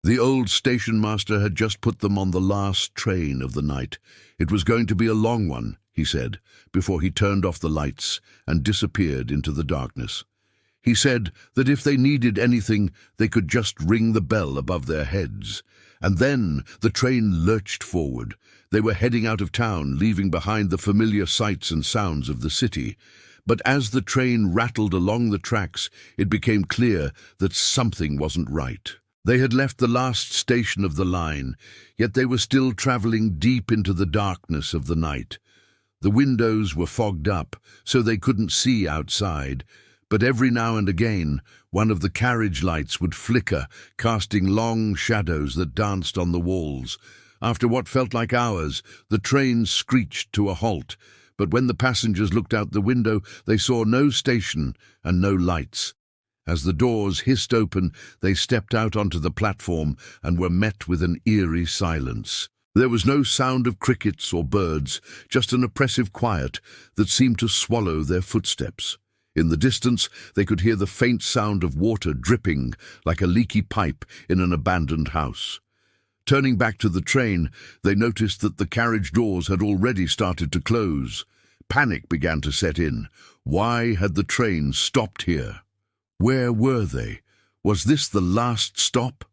The old station master had just put them on the last train of the night. It was going to be a long one, he said, before he turned off the lights and disappeared into the darkness. He said that if they needed anything, they could just ring the bell above their heads. And then the train lurched forward. They were heading out of town, leaving behind the familiar sights and sounds of the city. But as the train rattled along the tracks, it became clear that something wasn't right. They had left the last station of the line, yet they were still traveling deep into the darkness of the night. The windows were fogged up, so they couldn't see outside, but every now and again one of the carriage lights would flicker, casting long shadows that danced on the walls. After what felt like hours, the train screeched to a halt, but when the passengers looked out the window, they saw no station and no lights. As the doors hissed open, they stepped out onto the platform and were met with an eerie silence. There was no sound of crickets or birds, just an oppressive quiet that seemed to swallow their footsteps. In the distance, they could hear the faint sound of water dripping like a leaky pipe in an abandoned house. Turning back to the train, they noticed that the carriage doors had already started to close. Panic began to set in. Why had the train stopped here? Where were they? Was this the last stop?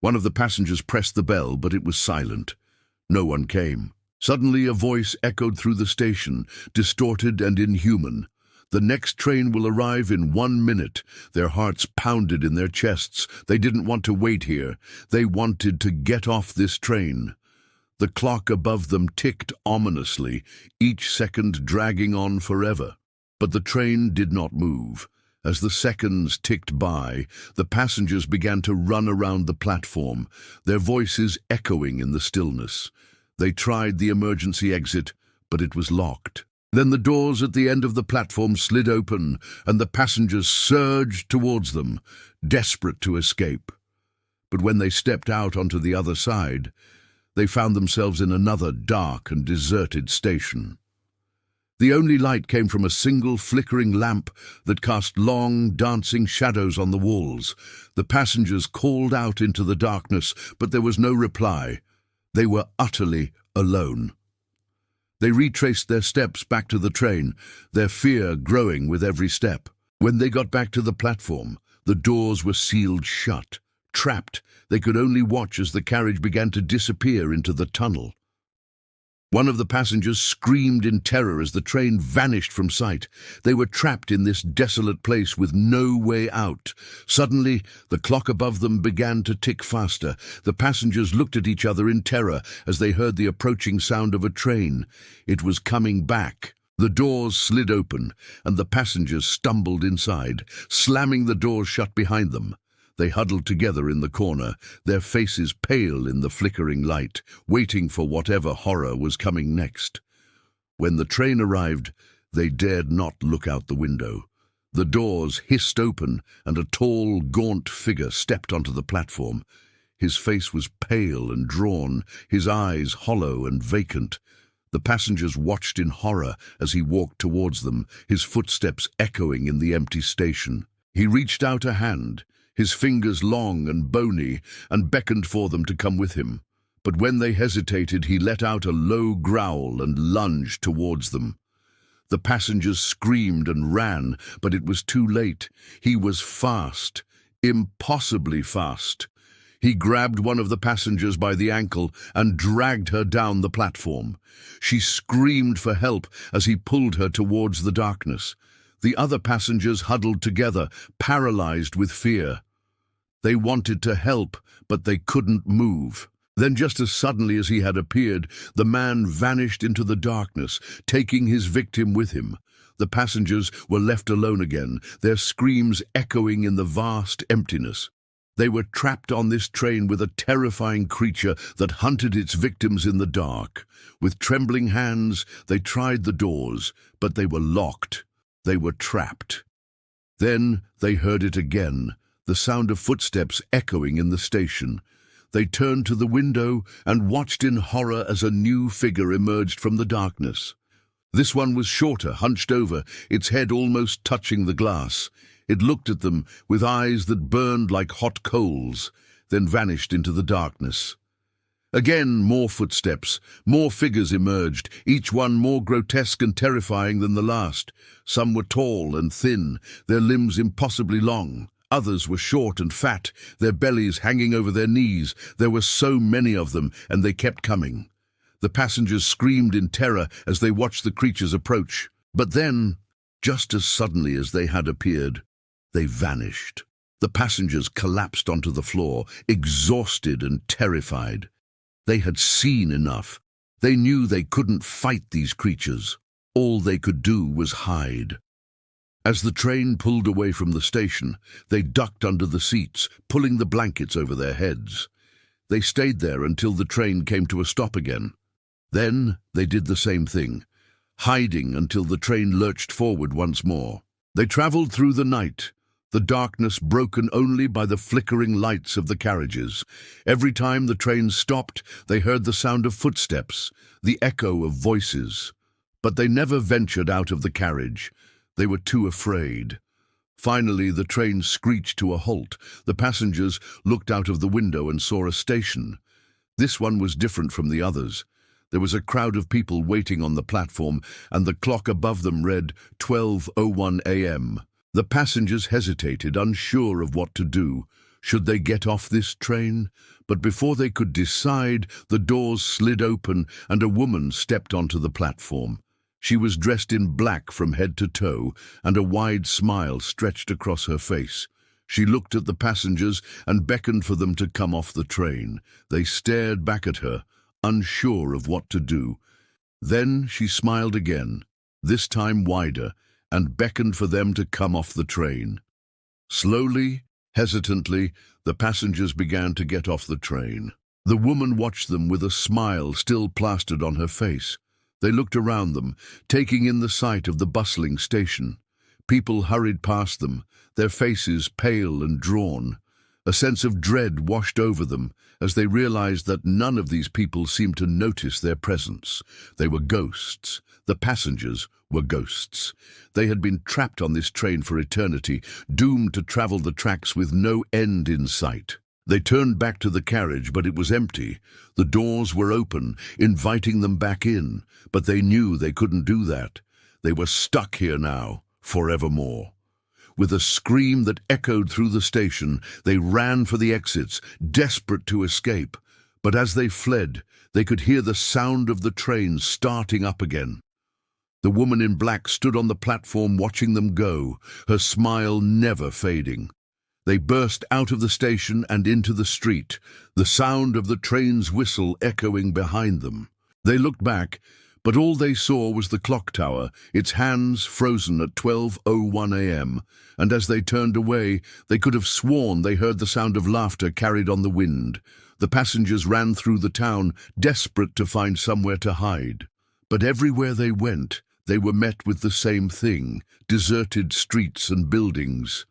One of the passengers pressed the bell, but it was silent. No one came. Suddenly a voice echoed through the station, distorted and inhuman. "The next train will arrive in 1 minute." Their hearts pounded in their chests. They didn't want to wait here. They wanted to get off this train. The clock above them ticked ominously, each second dragging on forever. But the train did not move. As the seconds ticked by, the passengers began to run around the platform, their voices echoing in the stillness. They tried the emergency exit, but it was locked. Then the doors at the end of the platform slid open, and the passengers surged towards them, desperate to escape. But when they stepped out onto the other side, they found themselves in another dark and deserted station. The only light came from a single flickering lamp that cast long, dancing shadows on the walls. The passengers called out into the darkness, but there was no reply. They were utterly alone. They retraced their steps back to the train, their fear growing with every step. When they got back to the platform, the doors were sealed shut. Trapped, they could only watch as the carriage began to disappear into the tunnel. One of the passengers screamed in terror as the train vanished from sight. They were trapped in this desolate place with no way out. Suddenly, the clock above them began to tick faster. The passengers looked at each other in terror as they heard the approaching sound of a train. It was coming back. The doors slid open, and the passengers stumbled inside, slamming the doors shut behind them. They huddled together in the corner, their faces pale in the flickering light, waiting for whatever horror was coming next. When the train arrived, they dared not look out the window. The doors hissed open, and a tall, gaunt figure stepped onto the platform. His face was pale and drawn, his eyes hollow and vacant. The passengers watched in horror as he walked towards them, his footsteps echoing in the empty station. He reached out a hand, his fingers long and bony, and beckoned for them to come with him. But when they hesitated, he let out a low growl and lunged towards them. The passengers screamed and ran, but it was too late. He was fast, impossibly fast. He grabbed one of the passengers by the ankle and dragged her down the platform. She screamed for help as he pulled her towards the darkness. The other passengers huddled together, paralyzed with fear. They wanted to help, but they couldn't move. Then, just as suddenly as he had appeared, the man vanished into the darkness, taking his victim with him. The passengers were left alone again, their screams echoing in the vast emptiness. They were trapped on this train with a terrifying creature that hunted its victims in the dark. With trembling hands, they tried the doors, but they were locked. They were trapped. Then they heard it again, the sound of footsteps echoing in the station. They turned to the window and watched in horror as a new figure emerged from the darkness. This one was shorter, hunched over, its head almost touching the glass. It looked at them with eyes that burned like hot coals. then vanished into the darkness. Again, more footsteps, more figures emerged, each one more grotesque and terrifying than the last. Some were tall and thin, their limbs impossibly long. Others were short and fat, their bellies hanging over their knees. There were so many of them, and they kept coming. The passengers screamed in terror as they watched the creatures approach. But then, just as suddenly as they had appeared, they vanished. The passengers collapsed onto the floor, exhausted and terrified. They had seen enough. They knew they couldn't fight these creatures. All they could do was hide. As the train pulled away from the station, they ducked under the seats, pulling the blankets over their heads. They stayed there until the train came to a stop again. Then they did the same thing, hiding until the train lurched forward once more. They traveled through the night, the darkness broken only by the flickering lights of the carriages. Every time the train stopped, they heard the sound of footsteps, the echo of voices. But they never ventured out of the carriage. They were too afraid. Finally, the train screeched to a halt. The passengers looked out of the window and saw a station. This one was different from the others. There was a crowd of people waiting on the platform, and the clock above them read 12:01 a.m. The passengers hesitated, unsure of what to do. Should they get off this train? But before they could decide, the doors slid open and a woman stepped onto the platform. She was dressed in black from head to toe, and a wide smile stretched across her face. She looked at the passengers and beckoned for them to come off the train. They stared back at her, unsure of what to do. Then she smiled again, this time wider, and beckoned for them to come off the train. Slowly, hesitantly, the passengers began to get off the train. The woman watched them with a smile still plastered on her face. They looked around them, taking in the sight of the bustling station. People hurried past them, their faces pale and drawn. A sense of dread washed over them as they realized that none of these people seemed to notice their presence. They were ghosts. The passengers were ghosts. They had been trapped on this train for eternity, doomed to travel the tracks with no end in sight. They turned back to the carriage, but it was empty. The doors were open, inviting them back in, but they knew they couldn't do that. They were stuck here now, forevermore. With a scream that echoed through the station, they ran for the exits, desperate to escape. But as they fled, they could hear the sound of the train starting up again. The woman in black stood on the platform watching them go, her smile never fading. They burst out of the station and into the street, the sound of the train's whistle echoing behind them. They looked back, but all they saw was the clock tower, its hands frozen at 12:01 a.m., and as they turned away, they could have sworn they heard the sound of laughter carried on the wind. The passengers ran through the town, desperate to find somewhere to hide. But everywhere they went, they were met with the same thing, deserted streets and buildings.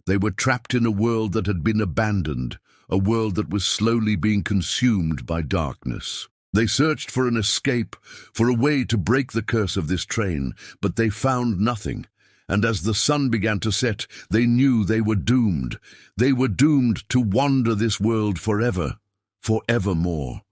They were trapped in a world that had been abandoned, a world that was slowly being consumed by darkness. They searched for an escape, for a way to break the curse of this train, but they found nothing. And as the sun began to set, they knew they were doomed. They were doomed to wander this world forever, forevermore.